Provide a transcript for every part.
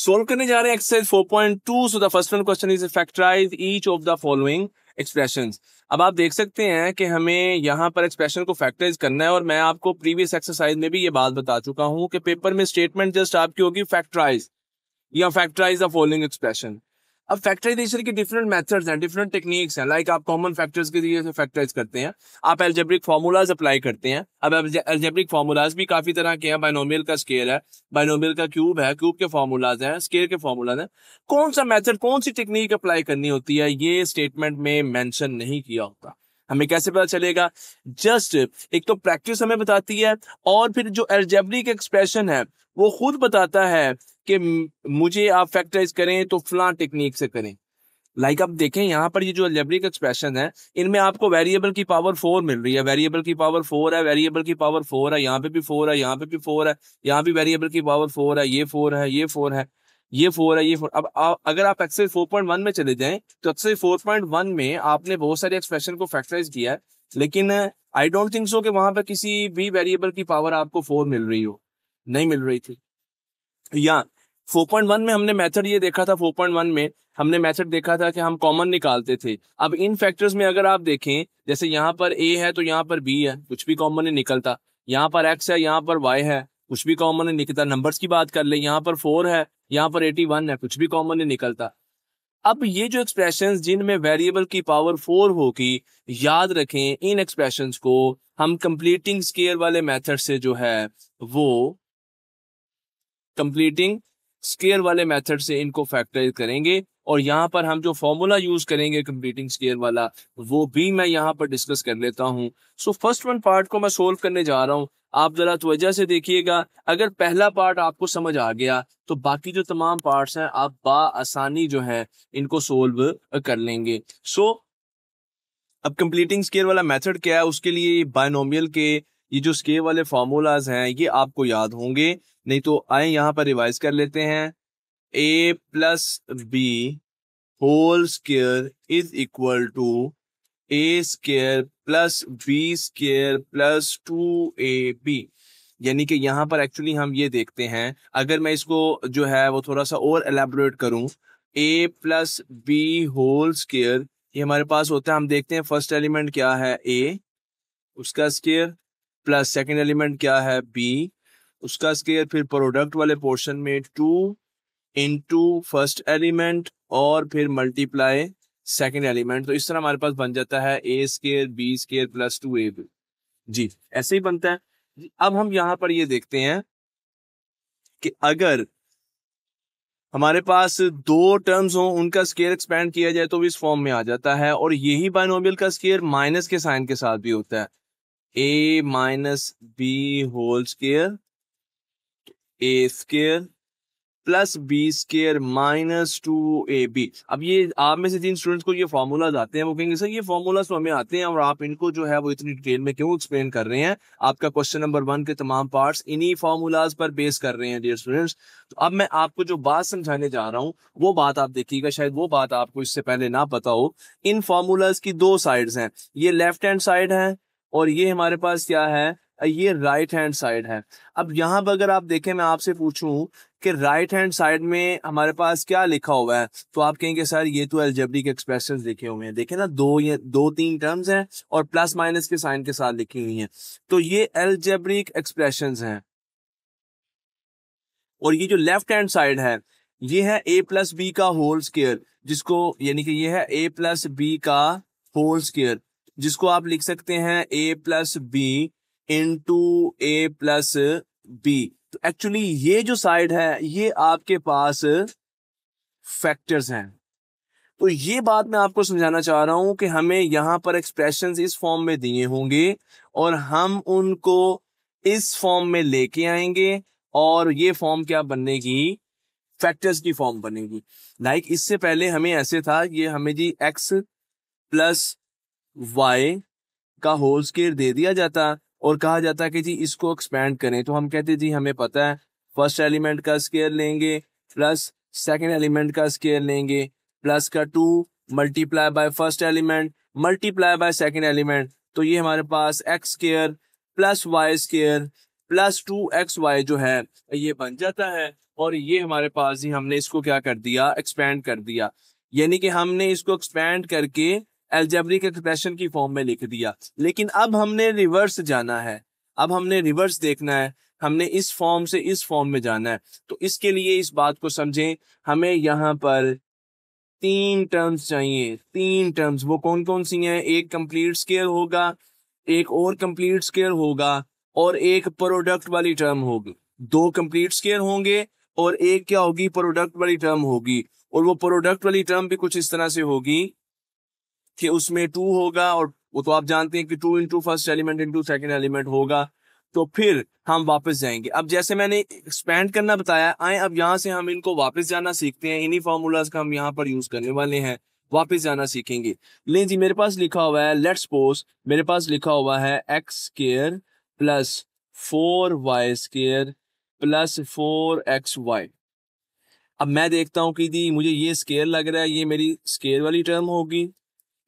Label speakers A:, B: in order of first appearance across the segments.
A: Solve करने जा रहे हैं exercise 4.2। So the first one question is factorize each of the following expressions. अब आप देख सकते हैं कि हमें यहाँ पर एक्सप्रेशन को फैक्टराइज करना है, और मैं आपको प्रीवियस एक्सरसाइज में भी ये बात बता चुका हूँ कि पेपर में स्टेटमेंट जस्ट आपकी होगी फैक्टराइज या फैक्टराइज द फॉलोइंग एक्सप्रेशन। अब फैक्टराइजेशन के डिफरेंट मेथड्स हैं, डिफरेंट टेक्निक्स हैं। लाइक आप कॉमन फैक्टर्स के जरिए से फैक्टराइज करते हैं, आप अलजेब्रिक फार्मूलाज अप्लाई करते हैं। अब अलजेब्रिक फार्मूलाज भी काफी तरह के हैं। बाइनोमियल का स्केयर है, बाइनोमियल का क्यूब है, क्यूब के फार्मूलाज हैं, स्केयर के फार्मूलाज हैं। कौन सा मेथड, कौन सी टेक्निक अप्लाई करनी होती है, ये स्टेटमेंट में मेंशन नहीं किया होता। हमें कैसे पता चलेगा? जस्ट एक तो प्रैक्टिस हमें बताती है, और फिर जो अलजेब्रिक एक्सप्रेशन है वो खुद बताता है कि मुझे आप फैक्टराइज करें तो फलां टेक्निक से करें। लाइक आप देखें यहाँ पर ये जो अलजेब्रिक एक्सप्रेशन है, इनमें आपको वेरिएबल की पावर 4 मिल रही है। वेरिएबल की पावर 4 है, वेरिएबल की पावर 4 है, यहाँ पे भी 4 है, यहाँ पे भी 4 है, यहाँ भी वेरिएबल की पावर 4 है, ये 4 है, ये 4 है, ये 4 है, ये 4। अब अगर आप एक्सरसाइज 4.1 में चले जाएं तो एक्सरसाइज 4.1 में आपने बहुत सारे एक्सप्रेशन को फैक्टराइज किया है, लेकिन आई डोंट थिंक सो कि वहां पर किसी भी वेरिएबल की पावर आपको 4 मिल रही हो, नहीं मिल रही थी। या 4.1 में हमने मेथड ये देखा था, 4.1 में हमने मेथड देखा था कि हम कॉमन निकालते थे। अब इन फैक्टर्स में अगर आप देखें, जैसे यहाँ पर a है तो यहाँ पर b है, कुछ भी कॉमन नहीं निकलता। यहाँ पर x है, यहाँ पर y है, कुछ भी कॉमन नहीं निकलता। नंबर्स की बात कर ले, यहाँ पर 4 है, यहाँ पर 81 है, कुछ भी कॉमन नहीं निकलता। अब ये जो एक्सप्रेशंस जिनमें वेरिएबल की पावर 4 होगी, याद रखें इन एक्सप्रेशंस को हम कंप्लीटिंग स्केयर वाले मेथड से जो है वो कंप्लीटिंग स्केयर वाले मेथड से इनको फैक्टराइज करेंगे। और यहाँ पर हम जो फॉर्मूला यूज करेंगे कंप्लीटिंग स्केयर वाला, वो भी मैं यहाँ पर डिस्कस कर लेता हूँ। सो फर्स्ट वन पार्ट को मैं सोल्व करने जा रहा हूँ। आप जरा तवज्जो से देखिएगा। अगर पहला पार्ट आपको समझ आ गया तो बाकी जो तमाम पार्ट्स हैं आप आसानी जो है इनको सोल्व कर लेंगे। सो अब कंप्लीटिंग स्केयर वाला मेथड क्या है, उसके लिए बायनोमियल के ये जो स्केयर वाले फार्मूलाज हैं ये आपको याद होंगे, नहीं तो आए यहाँ पर रिवाइज कर लेते हैं। a plus B whole square is equal to a square plus b square plus 2ab। यानी कि यहाँ पर एक्चुअली हम ये देखते हैं, अगर मैं इसको जो है वो थोड़ा सा और एलैबोरेट करूं, a plus B whole square, ये हमारे पास होता है, हम देखते हैं फर्स्ट एलिमेंट क्या है a, उसका स्केयर, प्लस सेकंड एलिमेंट क्या है b, उसका स्केयर, फिर प्रोडक्ट वाले पोर्शन में 2 इंटू फर्स्ट एलिमेंट और फिर मल्टीप्लाई सेकंड एलिमेंट। तो इस तरह हमारे पास बन जाता है a square b square plus 2ab। जी ऐसे ही बनता है। अब हम यहाँ पर ये देखते हैं कि अगर हमारे पास दो टर्म्स हो, उनका स्केयर एक्सपेंड किया जाए तो इस फॉर्म में आ जाता है। और यही बाइनोमियल का स्केयर माइनस के साइन के साथ भी होता है, a minus B whole square a square plus B square minus 2ab। अब ये आप में से जिन स्टूडेंट्स को ये फॉर्मूलाज आते हैं वो कहेंगे सर ये फॉर्मूलाज तो हमें आते हैं और आप इनको जो है वो इतनी डिटेल में क्यों एक्सप्लेन कर रहे हैं? आपका क्वेश्चन नंबर 1 के तमाम पार्ट्स इन्हीं फॉर्मूलाज पर बेस कर रहे हैं डियर स्टूडेंट्स। तो अब मैं आपको जो बात समझाने जा रहा हूँ वो बात आप देखिएगा, शायद वो बात आपको इससे पहले ना पता हो। इन फॉर्मूलाज की दो साइड्स हैं, ये लेफ्ट हैंड साइड है और ये हमारे पास क्या है, ये राइट हैंड साइड है। अब यहाँ पर अगर आप देखें, मैं आपसे पूछूं कि राइट हैंड साइड में हमारे पास क्या लिखा हुआ है, तो आप कहेंगे सर ये तो अलजेब्रिक एक्सप्रेशंस लिखे हुए हैं। देखें ना, दो तीन टर्म्स हैं और प्लस माइनस के साइन के साथ लिखी हुई हैं, तो ये अलजेब्रिक एक्सप्रेशंस हैं। और ये जो लेफ्ट हैंड साइड है ये है a प्लस बी का होल स्केयर, जिसको यानी कि ये है a प्लस बी का होल स्केयर, जिसको आप लिख सकते हैं a plus B into a plus B. तो एक्चुअली ये जो साइड है ये आपके पास फैक्टर्स हैं। तो ये बात मैं आपको समझाना चाह रहा हूं कि हमें यहां पर एक्सप्रेशंस इस फॉर्म में दिए होंगे और हम उनको इस फॉर्म में लेके आएंगे और ये फॉर्म क्या बनेगी, फैक्टर्स की फॉर्म बनेगी। लाइक इससे पहले हमें ऐसे था, ये हमें जी x प्लस वाई का होल स्केयर दे दिया जाता और कहा जाता कि जी इसको एक्सपेंड करें, तो हम कहते जी हमें पता है फर्स्ट एलिमेंट का स्केयर लेंगे प्लस सेकंड एलिमेंट का स्केयर लेंगे, प्लस का 2 multiply by first element multiply by second element, तो ये हमारे पास x square plus Y square plus 2xy जो है ये बन जाता है। और ये हमारे पास ही हमने इसको क्या कर दिया, एक्सपेंड कर दिया, यानी कि हमने इसको एक्सपेंड करके अलजेब्रिक एक्सप्रेशन की फॉर्म में लिख दिया। लेकिन अब हमने रिवर्स जाना है, अब हमने रिवर्स देखना है, हमने इस फॉर्म से इस फॉर्म में जाना है। तो इसके लिए इस बात को समझें, हमें यहाँ पर 3 टर्म्स चाहिए, 3 टर्म्स। वो कौन कौन सी हैं? एक कंप्लीट स्केयर होगा, एक और कंप्लीट स्केयर होगा, और एक प्रोडक्ट वाली टर्म होगी। 2 कंप्लीट स्केयर होंगे और एक क्या होगी, प्रोडक्ट वाली टर्म होगी। और वो प्रोडक्ट वाली टर्म भी कुछ इस तरह से होगी कि उसमें 2 होगा, और वो तो आप जानते हैं कि 2 into first element into second element होगा। तो फिर हम वापस जाएंगे। अब जैसे मैंने एक्सपेंड करना बताया, आए अब यहाँ से हम इनको वापस जाना सीखते हैं। इन्हीं फॉर्मूलाज का हम यहाँ पर यूज करने वाले हैं, वापस जाना सीखेंगे। ले जी, मेरे पास लिखा हुआ है, लेट्स सपोज मेरे पास लिखा हुआ है x square plus 4y square plus 4xy। अब मैं देखता हूँ कि दी मुझे ये स्केयर लग रहा है, ये मेरी स्केयर वाली टर्म होगी,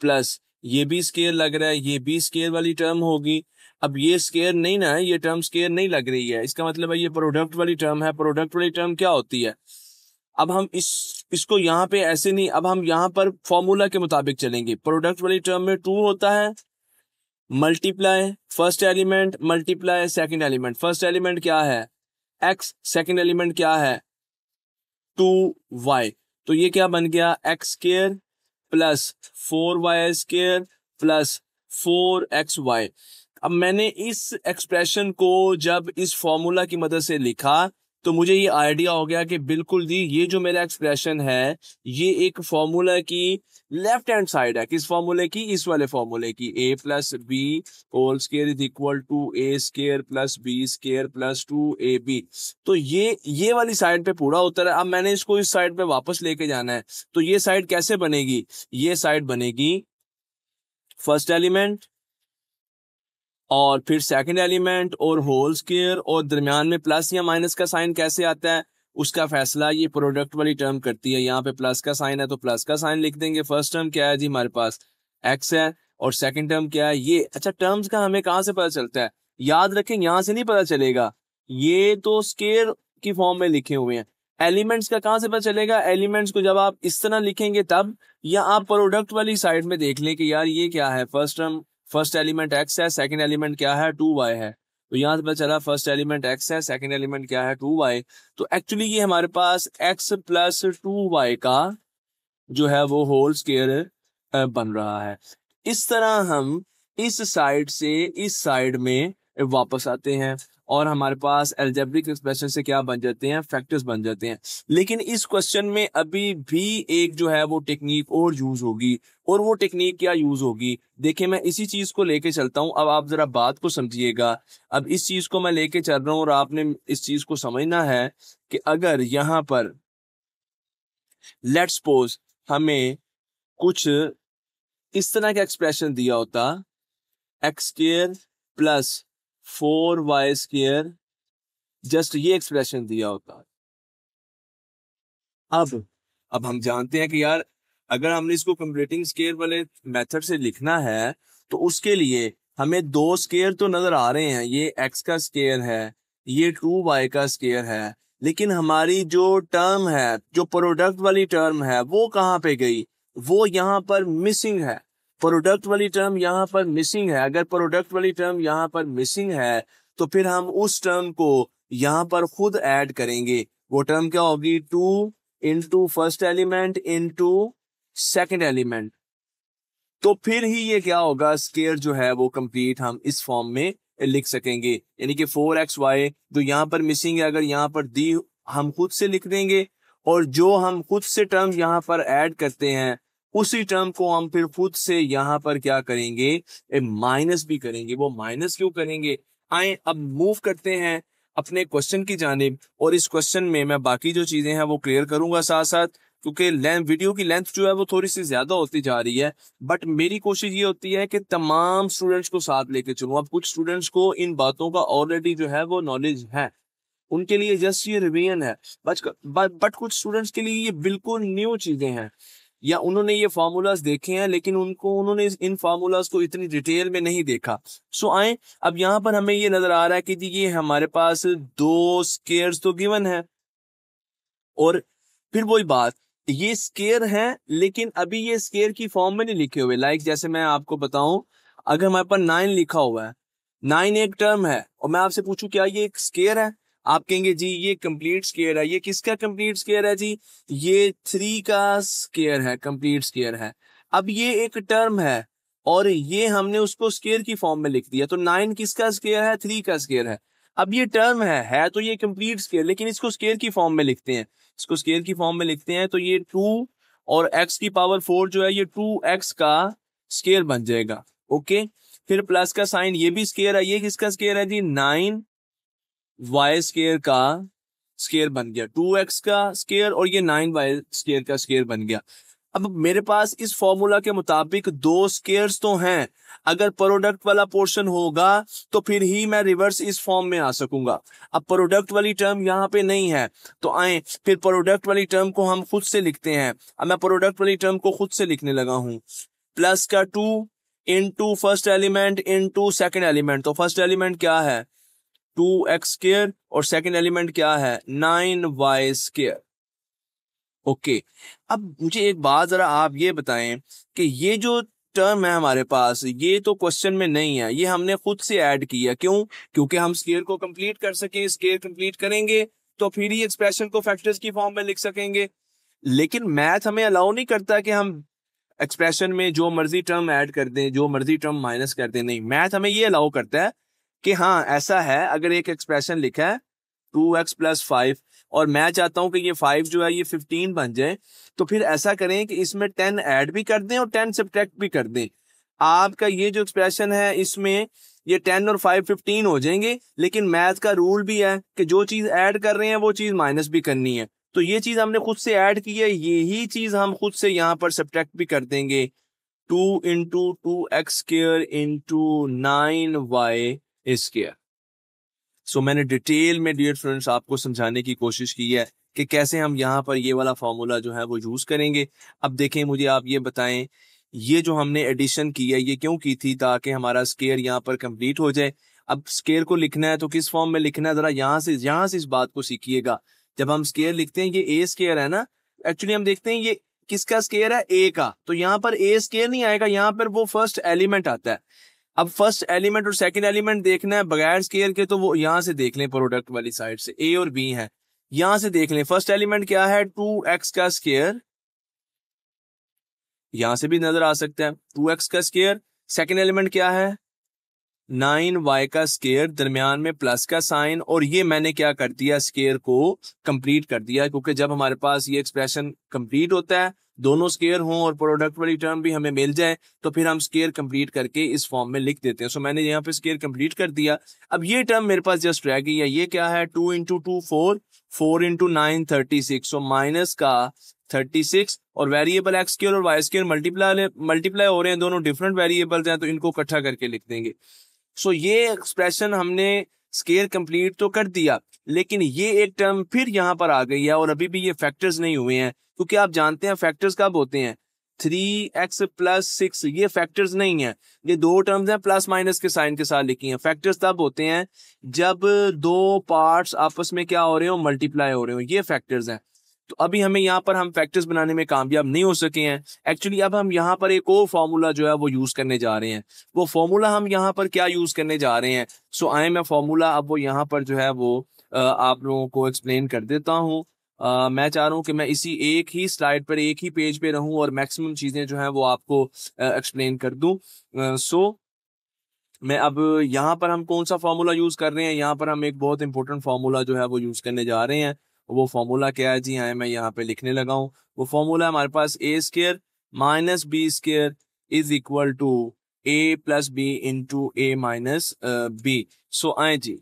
A: प्लस ये भी स्केयर लग रहा है, ये भी स्केयर वाली टर्म होगी। अब ये स्केयर नहीं ना है, ये टर्म स्केयर नहीं लग रही है, इसका मतलब है ये प्रोडक्ट वाली टर्म है। प्रोडक्ट वाली टर्म क्या होती है? अब हम इसको यहाँ पे ऐसे नहीं, अब हम यहाँ पर फॉर्मूला के मुताबिक चलेंगे। प्रोडक्ट वाली टर्म में 2 होता है, multiply first element multiply second element. First element क्या है? x, सेकंड एलिमेंट क्या है? 2y। तो ये क्या बन गया? X square plus 4y square plus 4xy। अब मैंने इस एक्सप्रेशन को जब इस फॉर्मूला की मदद से लिखा तो मुझे ये आइडिया हो गया कि बिल्कुल जी ये जो मेरा एक्सप्रेशन है ये एक फॉर्मूला की लेफ्ट हैंड साइड है। किस फॉर्मूले की? इस वाले फॉर्मूले की। a plus B whole square is equal to a square plus B square plus 2ab। तो ये वाली साइड पे पूरा उत्तर है। अब मैंने इसको इस साइड पे वापस लेके जाना है। तो ये साइड कैसे बनेगी? ये साइड बनेगी फर्स्ट एलिमेंट और फिर सेकंड एलिमेंट और होल स्क्वायर, और दरमियान में प्लस या माइनस का साइन कैसे आता है उसका फैसला ये प्रोडक्ट वाली टर्म करती है। यहाँ पे प्लस का साइन है तो प्लस का साइन लिख देंगे। फर्स्ट टर्म क्या है जी? हमारे पास एक्स है, और सेकंड टर्म क्या है? ये। अच्छा, टर्म्स का हमें कहाँ से पता चलता है? याद रखें, यहाँ से नहीं पता चलेगा, ये तो स्केयर की फॉर्म में लिखे हुए हैं। एलिमेंट्स का कहाँ से पता चलेगा? एलिमेंट्स को जब आप इस तरह लिखेंगे तब, या आप प्रोडक्ट वाली साइड में देख लें कि यार ये क्या है, first term first element x है, सेकंड एलिमेंट क्या है? 2y है। तो यहाँ से पता चला फर्स्ट एलिमेंट x है, सेकंड एलिमेंट क्या है? 2y। तो एक्चुअली ये हमारे पास x प्लस 2y का जो है वो होल स्क्वायर बन रहा है। इस तरह हम इस साइड से इस साइड में वापस आते हैं और हमारे पास अलजेब्रिक एक्सप्रेशन से क्या बन जाते हैं? फैक्टर्स बन जाते हैं। लेकिन इस क्वेश्चन में अभी भी एक जो है वो टेक्निक और यूज होगी, और वो टेक्निक क्या यूज होगी? देखिए, मैं इसी चीज को लेके चलता हूं। अब आप जरा बात को समझिएगा। अब इस चीज को मैं लेके चल रहा हूं और आपने इस चीज को समझना है कि अगर यहां पर लेट्स सपोज हमें कुछ इस तरह का एक्सप्रेशन दिया होता, x square plus 4y square, just ये एक्सप्रेशन दिया होता। अब हम जानते हैं कि यार अगर हमने इसको कंप्लीटिंग स्केयर वाले मेथड से लिखना है तो उसके लिए हमें 2 स्केयर तो नजर आ रहे हैं। ये x का स्केयर है, ये 2y का स्केयर है, लेकिन हमारी जो टर्म है, जो प्रोडक्ट वाली टर्म है, वो कहाँ पे गई? वो यहाँ पर मिसिंग है। प्रोडक्ट वाली टर्म यहाँ पर मिसिंग है। अगर प्रोडक्ट वाली टर्म यहाँ पर मिसिंग है तो फिर हम उस टर्म को यहाँ पर खुद ऐड करेंगे। वो टर्म क्या होगी? 2 into first element into second element. तो फिर ही ये क्या होगा? स्केयर जो है वो कंप्लीट हम इस फॉर्म में लिख सकेंगे। यानी कि 4xy जो यहाँ पर मिसिंग है, अगर यहाँ पर दी हम खुद से लिख देंगे, और जो हम खुद से टर्म यहाँ पर ऐड करते हैं उसी टर्म को हम फिर खुद से यहाँ पर क्या करेंगे? माइनस भी करेंगे। वो माइनस क्यों करेंगे? आए अब मूव करते हैं अपने क्वेश्चन की जानिब, और इस क्वेश्चन में मैं बाकी जो चीजें हैं वो क्लियर करूंगा साथ साथ, क्योंकि वीडियो की लेंथ जो है वो थोड़ी सी ज्यादा होती जा रही है। बट मेरी कोशिश ये होती है कि तमाम स्टूडेंट्स को साथ लेके चलूं। अब कुछ स्टूडेंट्स को इन बातों का ऑलरेडी जो है वो नॉलेज है, उनके लिए जस्ट ये रिवीजन है, बट कुछ स्टूडेंट्स के लिए ये बिल्कुल न्यू चीजें हैं। या उन्होंने ये फार्मूलाज देखे हैं लेकिन उन्होंने इन फार्मूलाज को इतनी डिटेल में नहीं देखा। सो आए, अब यहाँ पर हमें ये नजर आ रहा है कि जी ये हमारे पास दो स्केयर्स तो गिवन है, और फिर वही बात, ये स्केयर है लेकिन अभी ये स्केयर की फॉर्म में नहीं लिखे हुए। लाइक जैसे मैं आपको बताऊं, अगर हमारे पास 9 लिखा हुआ है, 9 एक टर्म है, और मैं आपसे पूछूं क्या ये एक स्केयर है, आप कहेंगे जी ये कंप्लीट स्केयर है। ये किसका कंप्लीट स्केयर है जी? ये 3 का स्केयर है, कंप्लीट स्केयर है। अब ये एक टर्म है और ये हमने उसको स्केयर की फॉर्म में लिख दिया, तो 9 किसका स्केयर है? 3 का स्केयर है। अब ये टर्म है तो ये कंप्लीट स्केयर, लेकिन इसको स्केयर की फॉर्म में लिखते हैं। इसको स्केयर की फॉर्म में लिखते हैं तो ये 2 और x की पावर 4 जो है ये 2x का स्केयर बन जाएगा। ओके, फिर प्लस का साइन, ये भी स्केयर है। ये किसका स्केयर है जी? 9y स्केयर का स्केयर बन गया, 2x का स्केयर, और ये 9y स्केयर का स्केयर बन गया। अब मेरे पास इस फॉर्मूला के मुताबिक दो स्केयर्स तो हैं, अगर प्रोडक्ट वाला पोर्शन होगा तो फिर ही मैं रिवर्स इस फॉर्म में आ सकूंगा। अब प्रोडक्ट वाली टर्म यहाँ पे नहीं है, तो आए फिर प्रोडक्ट वाली टर्म को हम खुद से लिखते हैं। अब मैं प्रोडक्ट वाली टर्म को खुद से लिखने लगा हूं, प्लस का 2 into first element into second element. तो फर्स्ट एलिमेंट क्या है? 2x स्केयर, और सेकेंड एलिमेंट क्या है? 9y square. ओके, अब मुझे एक बात जरा आप ये बताएं कि ये जो टर्म है हमारे पास, ये तो क्वेश्चन में नहीं है, ये हमने खुद से ऐड किया। क्यों? क्योंकि हम स्केयर को कंप्लीट कर सकें। स्केयर कंप्लीट करेंगे तो फिर ही एक्सप्रेशन को फैक्टर्स की फॉर्म में लिख सकेंगे। लेकिन मैथ हमें अलाउ नहीं करता कि हम एक्सप्रेशन में जो मर्जी टर्म ऐड कर दें, जो मर्जी टर्म माइनस कर दें। नहीं, मैथ हमें ये अलाउ करता है कि हाँ ऐसा है, अगर एक एक्सप्रेशन लिखा है 2x प्लस 5 और मैं चाहता हूं कि ये 5 जो है ये 15 बन जाए, तो फिर ऐसा करें कि इसमें 10 ऐड भी कर दें और 10 सब्ट्रैक्ट भी कर दें। आपका ये जो एक्सप्रेशन है इसमें ये 10 और 5 15 हो जाएंगे, लेकिन मैथ का रूल भी है कि जो चीज ऐड कर रहे हैं वो चीज माइनस भी करनी है। तो ये चीज हमने खुद से ऐड की है, यही चीज हम खुद से यहाँ पर सब्ट्रैक्ट भी कर देंगे। 2 into 2x square into 9y square. So मैंने डिटेल में डियर फ्रेंड्स आपको समझाने की कोशिश की है कि कैसे हम यहाँ पर ये वाला फॉर्मूला जो है वो यूज करेंगे। अब देखें, मुझे आप ये बताएं, ये जो हमने एडिशन की है ये क्यों की थी? ताकि हमारा स्केयर यहाँ पर कंप्लीट हो जाए। अब स्केयर को लिखना है तो किस फॉर्म में लिखना है, जरा यहाँ से इस बात को सीखिएगा। जब हम स्केयर लिखते हैं, ये ए स्केयर है ना, एक्चुअली हम देखते हैं ये किसका स्केयर है? ए का। तो यहाँ पर ए स्केयर नहीं आएगा, यहाँ पर वो फर्स्ट एलिमेंट आता है। अब फर्स्ट एलिमेंट और सेकंड एलिमेंट देखना है बगैर स्केयर के, तो वो यहां से देख लें, प्रोडक्ट वाली साइड से ए और बी है, यहां से देख लें। फर्स्ट एलिमेंट क्या है? 2x का स्केयर, यहां से भी नजर आ सकता है 2x का स्केयर। सेकंड एलिमेंट क्या है? 9y का स्केयर, दरमियान में प्लस का साइन, और ये मैंने क्या कर दिया? स्केयर को कंप्लीट कर दिया, क्योंकि जब हमारे पास ये एक्सप्रेशन कंप्लीट होता है, दोनों स्केयर हों और प्रोडक्ट वाली टर्म भी हमें मिल जाए, तो फिर हम स्केयर कंप्लीट करके इस फॉर्म में लिख देते हैं। सो मैंने यहाँ पे स्केयर कंप्लीट कर दिया। अब ये टर्म मेरे पास जस्ट रह गई है, ये क्या है? 2 इंटू 2 4, 4 इंटू 9 36। सो माइनस का 36, और वेरिएबल एक्स स्केयर और वाई स्केयर मल्टीप्लाई हो रहे हैं, दोनों डिफरेंट वेरिएबल्स हैं, तो इनको इकट्ठा करके लिख देंगे। सो ये एक्सप्रेशन हमने स्केयर कंप्लीट तो कर दिया, लेकिन ये एक टर्म फिर यहाँ पर आ गई है और अभी भी ये फैक्टर्स नहीं हुए हैं, क्योंकि आप जानते हैं फैक्टर्स कब होते हैं? 3x प्लस 6, ये फैक्टर्स नहीं है, ये दो टर्म्स हैं प्लस माइनस के साइन के साथ लिखी हैं। फैक्टर्स तब होते हैं जब दो पार्ट्स आपस में क्या हो रहे हो? मल्टीप्लाई हो रहे हो, ये फैक्टर्स हैं। तो अभी हमें यहाँ पर हम फैक्टर्स बनाने में कामयाब नहीं हो सके हैं। एक्चुअली अब हम यहाँ पर एक और फॉर्मूला जो है वो यूज करने जा रहे हैं। वो फॉर्मूला हम यहाँ पर क्या यूज करने जा रहे हैं? सो आए मैं फॉर्मूला अब वो यहाँ पर जो है वो आप लोगों को एक्सप्लेन कर देता हूँ। मैं चाह रहा हूँ कि मैं इसी एक ही स्लाइड पर, एक ही पेज पे रहूँ और मैक्सिमम चीजें जो है वो आपको एक्सप्लेन कर दूँ। सो मैं अब यहाँ पर हम कौन सा फॉर्मूला यूज कर रहे हैं? यहाँ पर हम एक बहुत इंपॉर्टेंट फॉर्मूला जो है वो यूज करने जा रहे हैं। वो फॉर्मूला क्या है जी? हाँ, मैं यहाँ पे लिखने लगा हूँ। वो फॉर्मूला हमारे पास a square minus B square is equal to A plus B into A minus b. So आए जी,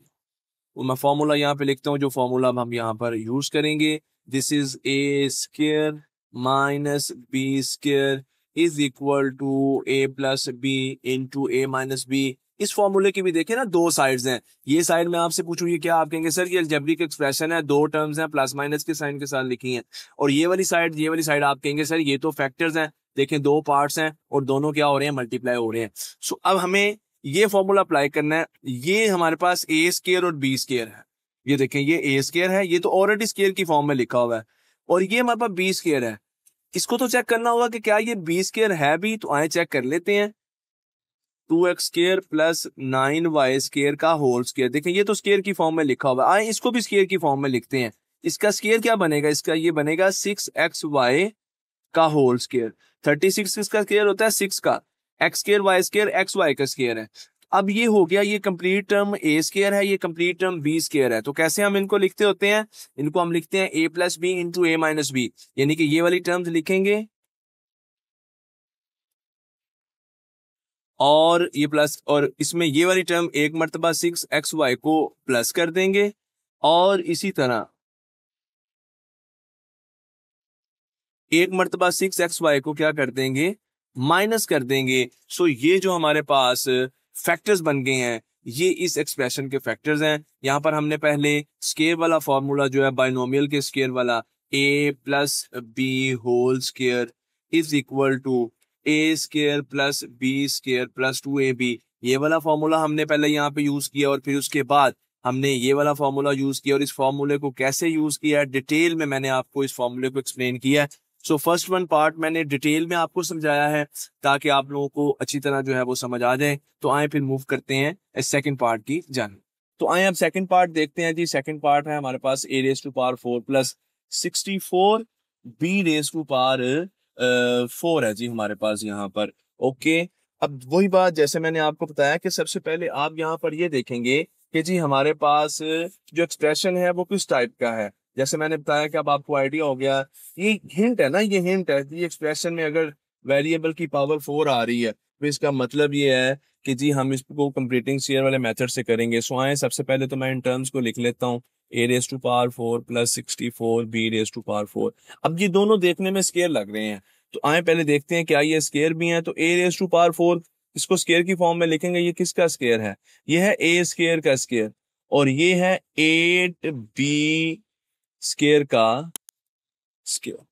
A: वो मैं फॉर्मूला यहाँ पे लिखता हूँ, जो फॉर्मूला अब हम यहाँ पर यूज करेंगे। This is A square minus B square is equal to A plus B into A minus B. इस फॉर्मूले की भी देखें ना, दो साइड्स हैं। ये साइड में आपसे पूछूं ये क्या, आप कहेंगे सर ये अलजेब्रिक एक्सप्रेशन है, दो टर्म्स हैं, प्लस माइनस के साइन के साथ लिखी हैं। और ये वाली साइड आप कहेंगे सर ये तो फैक्टर्स हैं, देखें दो पार्ट्स हैं और दोनों क्या हो रहे हैं, मल्टीप्लाई हो रहे हैं। सो अब हमें ये फॉर्मूला अप्लाई करना है। ये हमारे पास ए स्केयर और बी स्केयर है, ये देखें ये ए स्केयर है, ये तो ऑलरेडी स्केयर की फॉर्म में लिखा हुआ है, और ये हमारे पास बी स्केयर है। इसको तो चेक करना होगा कि क्या ये बी स्केयर है भी, तो आए चेक कर लेते हैं। 2x square plus 9y square का होल स्केयर, देखें ये तो स्केयर की फॉर्म में लिखा हुआ है, आए इसको भी स्केयर की फॉर्म में लिखते हैं। इसका स्केयर क्या बनेगा, इसका ये बनेगा 6xy का होल स्केयर। 36 किसका स्केयर होता है, 6 का। X square Y square X Y का स्केयर है। अब ये हो गया, ये कंप्लीट टर्म ए स्केयर है, ये कंप्लीट टर्म बी स्केयर है। तो कैसे हम इनको लिखते होते हैं, इनको हम लिखते हैं a plus B into A minus B, यानी कि ये वाली टर्म्स लिखेंगे और ये प्लस, और इसमें ये वाली टर्म एक मरतबा 6xy को प्लस कर देंगे, और इसी तरह एक मरतबा 6xy को क्या कर देंगे, माइनस कर देंगे। सो ये जो हमारे पास फैक्टर्स बन गए हैं, ये इस एक्सप्रेशन के फैक्टर्स हैं। यहां पर हमने पहले स्केयर वाला फॉर्मूला जो है बाइनोमियल के स्केयर वाला, a plus B whole square is equal to A square plus B square plus 2ab, ये वाला फॉर्मूला हमने पहले यहाँ पे यूज किया, और फिर उसके बाद हमने ये वाला फॉर्मूला यूज किया। और इस फॉर्मूले को कैसे यूज किया है डिटेल में मैंने आपको इस फॉर्मूले को एक्सप्लेन किया है। सो फर्स्ट वन पार्ट मैंने डिटेल में आपको समझाया है ताकि आप लोगों को अच्छी तरह जो है वो समझ आ जाए। तो आए फिर मूव करते हैं सेकंड पार्ट की जान। तो आए अब सेकंड पार्ट देखते हैं जी। सेकंड पार्ट है हमारे पास a raise to power 4 plus 64 b raise to power 4 है जी हमारे पास यहाँ पर। ओके, अब वही बात जैसे मैंने आपको बताया कि सबसे पहले आप यहाँ पर ये देखेंगे कि जी हमारे पास जो एक्सप्रेशन है वो किस टाइप का है। जैसे मैंने बताया कि अब आपको आइडिया हो गया, ये हिंट है ना, ये हिंट है। ये एक्सप्रेशन में अगर वेरिएबल की पावर 4 आ रही है तो इसका मतलब ये है कि जी हम इसको कंप्लीटिंग स्केयर वाले मेथड से करेंगे। सो आए सबसे पहले तो मैं इन टर्म्स को लिख लेता हूँ, a raise to power 4 plus 64 b raise to power 4। अब ये दोनों देखने में स्केयर लग रहे हैं, तो आए पहले देखते हैं क्या ये स्केयर भी हैं। तो a रेज टू पावर 4 इसको स्केयर की फॉर्म में लिखेंगे, ये किसका स्केयर है, ये है a स्केयर का स्केयर, और ये है 8b स्केयर का स्केयर।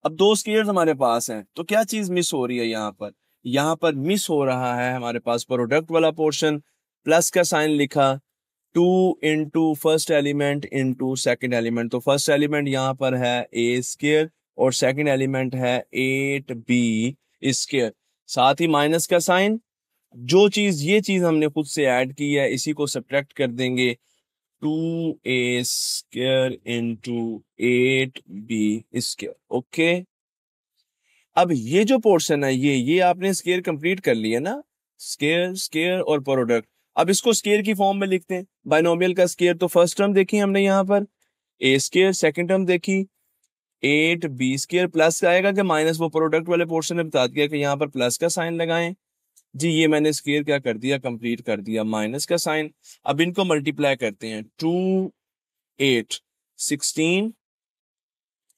A: अब दो स्केयर्स हमारे पास हैं, तो क्या चीज मिस हो रही है यहाँ पर, यहाँ पर मिस हो रहा है हमारे पास प्रोडक्ट वाला पोर्शन। प्लस का साइन लिखा, 2 into first element into second element. तो फर्स्ट एलिमेंट यहाँ पर है a स्केयर और सेकेंड एलिमेंट है 8b स्केयर। साथ ही माइनस का साइन, जो चीज ये चीज हमने खुद से ऐड की है इसी को सब्ट्रैक्ट कर देंगे, 2a square into 8b square. Okay, अब ये जो पोर्शन है ये आपने स्केयर कंप्लीट कर लिया ना, स्केयर स्केयर और प्रोडक्ट। अब इसको स्केयर की फॉर्म में लिखते हैं। बाइनोमियल का स्केयर तो फर्स्ट टर्म देखी हमने यहाँ पर a स्केयर, सेकंड टर्म देखी 8b स्केयर, प्लस आएगा कि माइनस, वो प्रोडक्ट वाले पोर्शन में बता दिया कि यहाँ पर प्लस का साइन लगाएं जी। ये मैंने स्केयर क्या कर दिया, कंप्लीट कर दिया, माइनस का साइन। अब इनको मल्टीप्लाई करते हैं, 2 8 16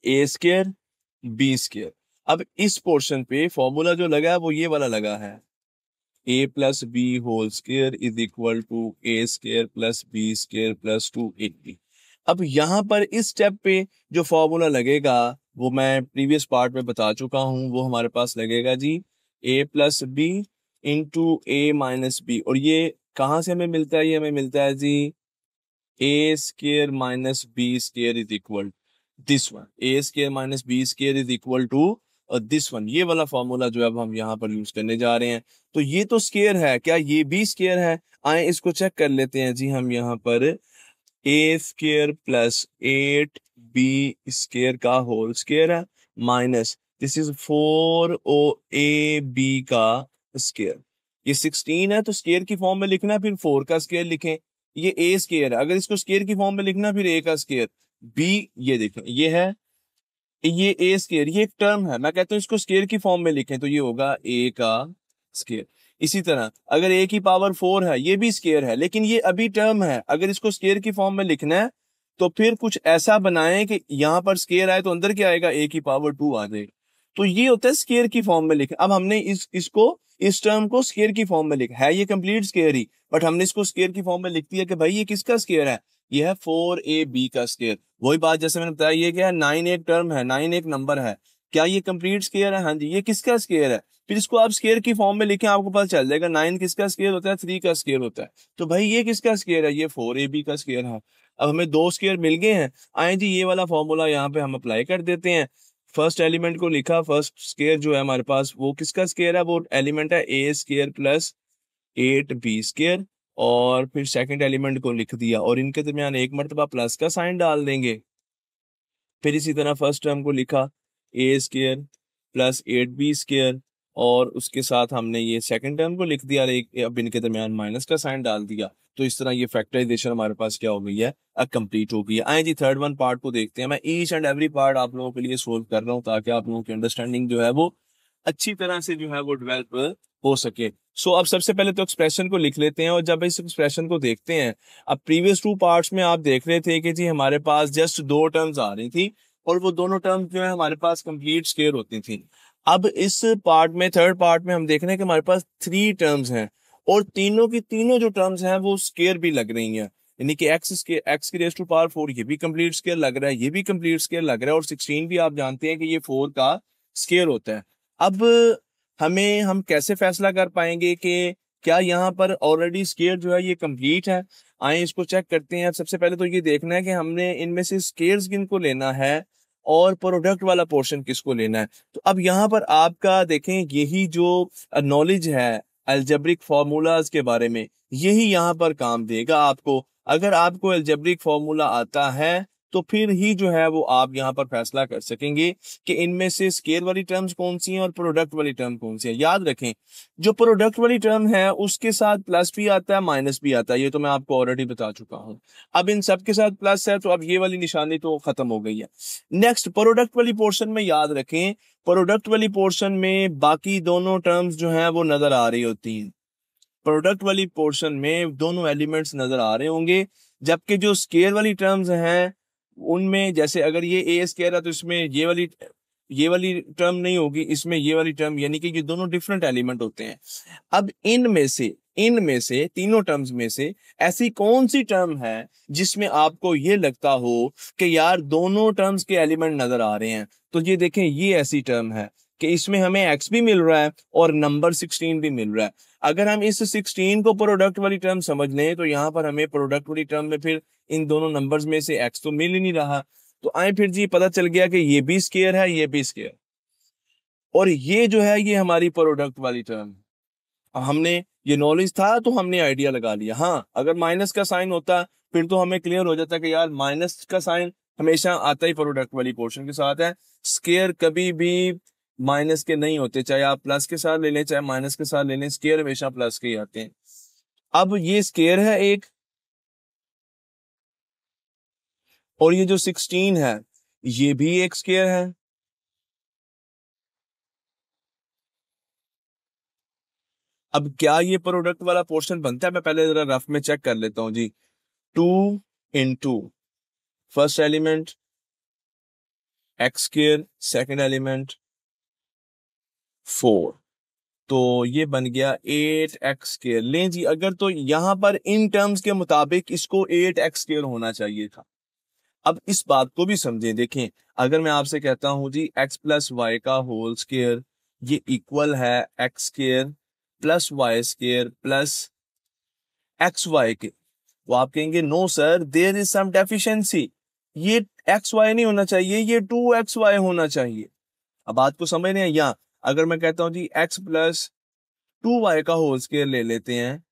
A: a स्केयर b स्केयर। अब इस पोर्शन पे फॉर्मूला जो लगा है वो ये वाला लगा है, a plus B whole square is equal to a square plus b square plus 2ab। अब यहाँ पर इस स्टेप पे जो फॉर्मूला लगेगा वो मैं प्रीवियस पार्ट में बता चुका हूँ, वो हमारे पास लगेगा जी a plus B into A minus B. और ये कहाँ से हमें मिलता है, ये हमें मिलता है जी a square minus B square is equal this one, a square minus B square is equal to this one. ये वाला फॉर्मूला जो अब हम यहाँ पर यूज करने जा रहे हैं। तो ये तो स्केयर है, क्या ये भी स्केयर है, आए इसको चेक कर लेते हैं जी। हम यहाँ पर a square plus 8b square का होल स्केयर है माइनस दिस इज 4ab का स्केयर। ये 16 है तो स्केयर की फॉर्म में लिखना, फिर 4 का स्केयर लिखें। ये a स्केयर है, अगर इसको स्केयर की फॉर्म में लिखना फिर a का स्केयर, b ये देखें ये है, ये a स्केयर, ये एक टर्म है। मैं कहता हूँ इसको स्केयर की फॉर्म में लिखें तो ये होगा a का स्केयर। इसी तरह अगर a की पावर 4 है, ये भी स्केयर है लेकिन ये अभी टर्म है, अगर इसको स्केयर की फॉर्म में लिखना है तो फिर कुछ ऐसा बनाएं कि यहाँ पर स्केयर आए तो अंदर क्या आएगा, a की पावर 2 आ जाएगा।
B: तो ये होता है स्केयर की फॉर्म में लिखा। अब हमने इस टर्म को स्केयर की फॉर्म में लिखा है, ये कंप्लीट स्केयर ही, बट हमने इसको स्केयर की फॉर्म में लिख दिया कि भाई ये किसका स्केयर है, ये है 4ab का स्केयर। वही बात जैसे मैंने बताया, ये क्या है, 9 एक टर्म है, 9 एक नंबर है, क्या ये कंप्लीट स्केयर है? हाँ जी। ये किसका स्केयर है? फिर इसको आप स्केयर की फॉर्म में लिखें, आपको पता चल जाएगा 9 किसका स्केयर होता है, 3 का स्केयर होता है। तो भाई ये किसका स्केयर है? ये 4ab का स्केयर है। अब हमें दो स्केयर मिल गए हैं। आए जी, ये वाला फॉर्मूला यहाँ पे हम अप्लाई कर देते हैं। फर्स्ट एलिमेंट को लिखा, फर्स्ट स्केयर जो है हमारे पास वो किसका स्केयर है, वो एलिमेंट है ए स्केयर प्लस 8b स्केयर। और फिर सेकंड एलिमेंट को लिख दिया और इनके दरमियान एक मरतबा प्लस का साइन डाल देंगे। फिर इसी तरह फर्स्ट टर्म को लिखा, ए स्केयर प्लस 8b स्केयर, और उसके साथ हमने ये सेकंड टर्म को लिख दिया और अब इनके दरमियान माइनस का साइन डाल दिया। तो इस तरह ये फैक्टराइजेशन हमारे पास क्या हो गई है, कंप्लीट हो गई है। आए जी थर्ड वन पार्ट को देखते हैं। मैं ईच एंड एवरी पार्ट आप लोगों के लिए सोल्व कर रहा हूँ ताकि आप लोगों की अंडरस्टैंडिंग जो है वो अच्छी तरह से जो है वो डेवलप हो सके। सो अब सबसे पहले तो एक्सप्रेशन को लिख लेते हैं, और जब इस एक्सप्रेशन को देखते हैं, अब प्रीवियस टू पार्ट्स में आप देख रहे थे कि जी हमारे पास जस्ट दो टर्म्स आ रही थी और वो दोनों टर्म्स जो है हमारे पास कंप्लीट स्केयर होती थी। अब इस पार्ट में, थर्ड पार्ट में हम देख रहे हैं कि हमारे पास 3 टर्म्स हैं और तीनों की तीनों जो टर्म्स हैं वो स्केयर भी लग रही हैं। यानी कि एक्स की रेज़ टू पावर 4 ये भी कंप्लीट स्केयर लग रहा है, ये भी कंप्लीट स्केयर लग रहा है, और 16 भी आप जानते हैं कि ये 4 का स्केयर होता है। अब हम कैसे फैसला कर पाएंगे कि क्या यहाँ पर ऑलरेडी स्केयर जो है ये कंप्लीट है? आए इसको चेक करते हैं। सबसे पहले तो ये देखना है कि हमने इनमें से स्केयर्स किनको लेना है और प्रोडक्ट वाला पोर्शन किसको लेना है। तो अब यहाँ पर आपका देखें, यही जो नॉलेज है अलजेब्रिक फार्मूलाज के बारे में, यही यहाँ पर काम देगा आपको। अगर आपको अलजेब्रिक फार्मूला आता है तो फिर ही जो है वो आप यहाँ पर फैसला कर सकेंगे कि इनमें से स्केयर वाली टर्म्स कौन सी हैं और प्रोडक्ट वाली टर्म कौन सी है। याद रखें, जो प्रोडक्ट वाली टर्म है उसके साथ प्लस भी आता है, माइनस भी आता है, ये तो मैं आपको ऑलरेडी बता चुका हूँ। अब इन सब के साथ प्लस है तो अब ये वाली निशानी तो खत्म हो गई है। नेक्स्ट प्रोडक्ट वाली पोर्शन में याद रखें, प्रोडक्ट वाली पोर्शन में बाकी दोनों टर्म्स जो हैं वो नजर आ रही होती हैं। प्रोडक्ट वाली पोर्शन में दोनों एलिमेंट्स नजर आ रहे होंगे, जबकि जो स्केयर वाली टर्म्स हैं उनमें, जैसे अगर ये ए स्केयर है तो इसमें ये वाली टर्म नहीं होगी, इसमें ये वाली टर्म, यानी कि ये दोनों डिफरेंट एलिमेंट होते हैं। अब इनमें से तीनों टर्म्स में से ऐसी कौन सी टर्म है जिसमें आपको ये लगता हो कि यार दोनों टर्म्स के एलिमेंट नजर आ रहे हैं? तो ये देखें, ये ऐसी टर्म है कि इसमें हमें x भी मिल रहा है और नंबर 16 भी मिल रहा है। अगर हम इस 16 को प्रोडक्ट वाली टर्म समझ लें तो यहाँ पर हमें प्रोडक्ट वाली टर्म में फिर इन दोनों नंबर्स में से x तो मिल ही नहीं रहा। तो आए फिर जी पता चल गया कि ये भी स्केयर है, ये भी स्केयर, और ये जो है ये हमारी प्रोडक्ट वाली टर्म है। अब हमने ये नॉलेज था तो हमने आइडिया लगा लिया। हाँ, अगर माइनस का साइन होता फिर तो हमें क्लियर हो जाता कि यार माइनस का साइन हमेशा आता ही प्रोडक्ट वाली पोर्शन के साथ है, स्केयर कभी भी माइनस के नहीं होते, चाहे आप प्लस के साथ ले लें चाहे माइनस के साथ ले लें, स्केयर हमेशा प्लस के ही आते हैं। अब ये स्केयर है एक, और ये जो 16 है ये भी एक स्केयर है। अब क्या ये प्रोडक्ट वाला पोर्शन बनता है? मैं पहले जरा रफ में चेक कर लेता हूं जी। 2 into first element x square, second element 4, तो ये बन गया 8x स्केयर। लें जी, अगर तो यहां पर इन टर्म्स के मुताबिक इसको 8x स्केयर होना चाहिए था। अब इस बात को भी समझें, देखें, अगर मैं आपसे कहता हूं जी x प्लस वाई का होल स्केयर ये इक्वल है x square plus Y square plus X Y के, तो आप कहेंगे no sir there is some deficiency, ये एक्स वाई नहीं होना चाहिए, ये 2xy होना चाहिए। अब बात को समझ रहे हैं? या अगर मैं कहता हूं जी x प्लस 2y का होल स्केयर ले लेते हैं,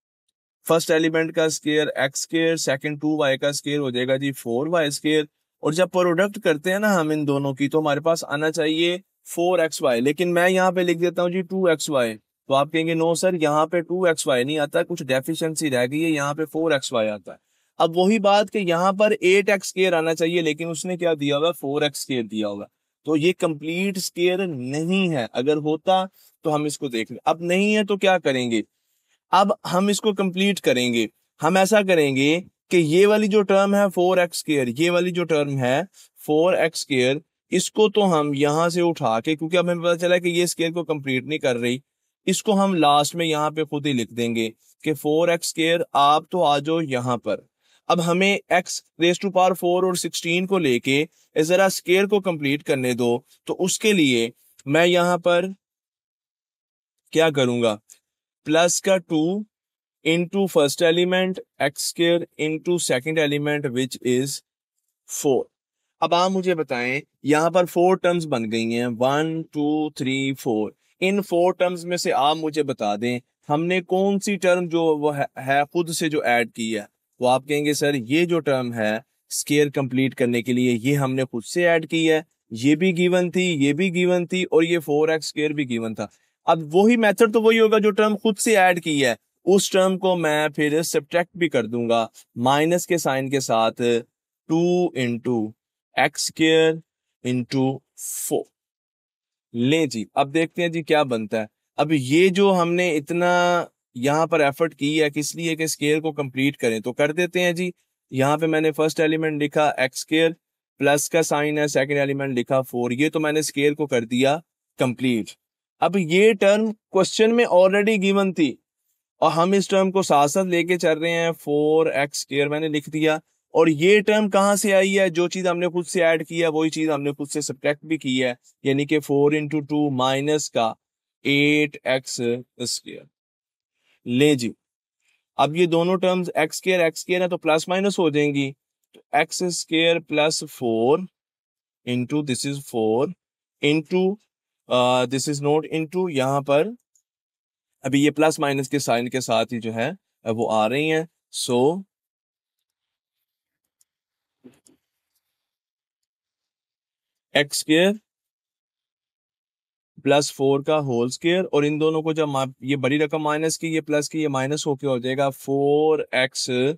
B: फर्स्ट एलिमेंट का square x square, second 2y का स्केयर हो जाएगा जी 4y स्केयर, और जब प्रोडक्ट करते हैं ना हम इन दोनों की तो हमारे पास आना चाहिए 4xy, लेकिन मैं यहाँ पे लिख देता हूँ जी 2xy। तो आप कहेंगे नो सर यहाँ पे 2xy नहीं आता, कुछ डेफिशिएंसी रह गई है, यहाँ पे 4xy आता है। अब वही बात कि यहाँ पर 8x स्केयर आना चाहिए, लेकिन उसने क्या दिया हुआ, 4x स्केयर दिया होगा, तो ये कंप्लीट स्केयर नहीं है। अगर होता तो हम इसको देख लें, अब नहीं है तो क्या करेंगे, अब हम इसको कंप्लीट करेंगे। हम ऐसा करेंगे कि ये वाली जो टर्म है 4x स्केयर, ये वाली जो टर्म है 4x स्केयर, इसको तो हम यहाँ से उठा के, क्योंकि अब हमें पता चला कि ये स्केयर को कंप्लीट नहीं कर रही, इसको हम लास्ट में यहाँ पे खुद ही लिख देंगे कि 4x²। आप तो आ जाओ यहाँ पर। अब हमें x⁴ और 16 को लेके जरा स्केयर को कंप्लीट करने दो। तो उसके लिए मैं यहाँ पर क्या करूंगा, प्लस का 2 into first element x² into second element which is 4। अब आप मुझे बताएं, यहाँ पर 4 टर्म्स बन गई हैं, 1 2 3 4। इन 4 टर्म्स में से आप मुझे बता दें हमने कौन सी टर्म जो वो है खुद से जो ऐड की है। वो आप कहेंगे सर ये जो टर्म है स्केयर कंप्लीट करने के लिए ये हमने खुद से ऐड की है, ये भी गिवन थी, ये भी गिवन थी, और ये 4x² भी गिवन था। अब वही मेथड तो वही होगा जो टर्म खुद से ऐड की है, उस टर्म को मैं फिर सब्ट्रैक्ट भी कर दूंगा माइनस के साइन के साथ, 2 इंटू x² इंटू 4। ले जी, अब देखते हैं जी क्या बनता है। अब ये जो हमने इतना यहाँ पर एफर्ट की है किस लिए कि स्केयर को कंप्लीट करें, तो कर देते हैं जी। यहाँ पे मैंने फर्स्ट एलिमेंट लिखा x², प्लस का साइन है, सेकंड एलिमेंट लिखा 4। ये तो मैंने स्केयर को कर दिया कंप्लीट। अब ये टर्म क्वेश्चन में ऑलरेडी गिवन थी और हम इस टर्म को साथ साथ लेके चल रहे हैं, 4x² मैंने लिख दिया। और ये टर्म कहाँ से आई है, जो चीज हमने खुद से ऐड की है वही चीज हमने खुद से सब्ट्रैक्ट भी की है, यानी कि 4 इंटू 2 माइनस का 8x²। ले जी, अब ये दोनों टर्म्स x² है तो प्लस माइनस हो जाएंगी, तो x² plus 4 into this is 4 into this is not into, यहाँ पर अभी ये प्लस माइनस के साइन के साथ ही जो है वो आ रही हैं। सो x² प्लस 4 का होल स्क्वायर, और इन दोनों को जब ये बड़ी रकम माइनस की, ये प्लस की, ये माइनस होके हो जाएगा 4x²।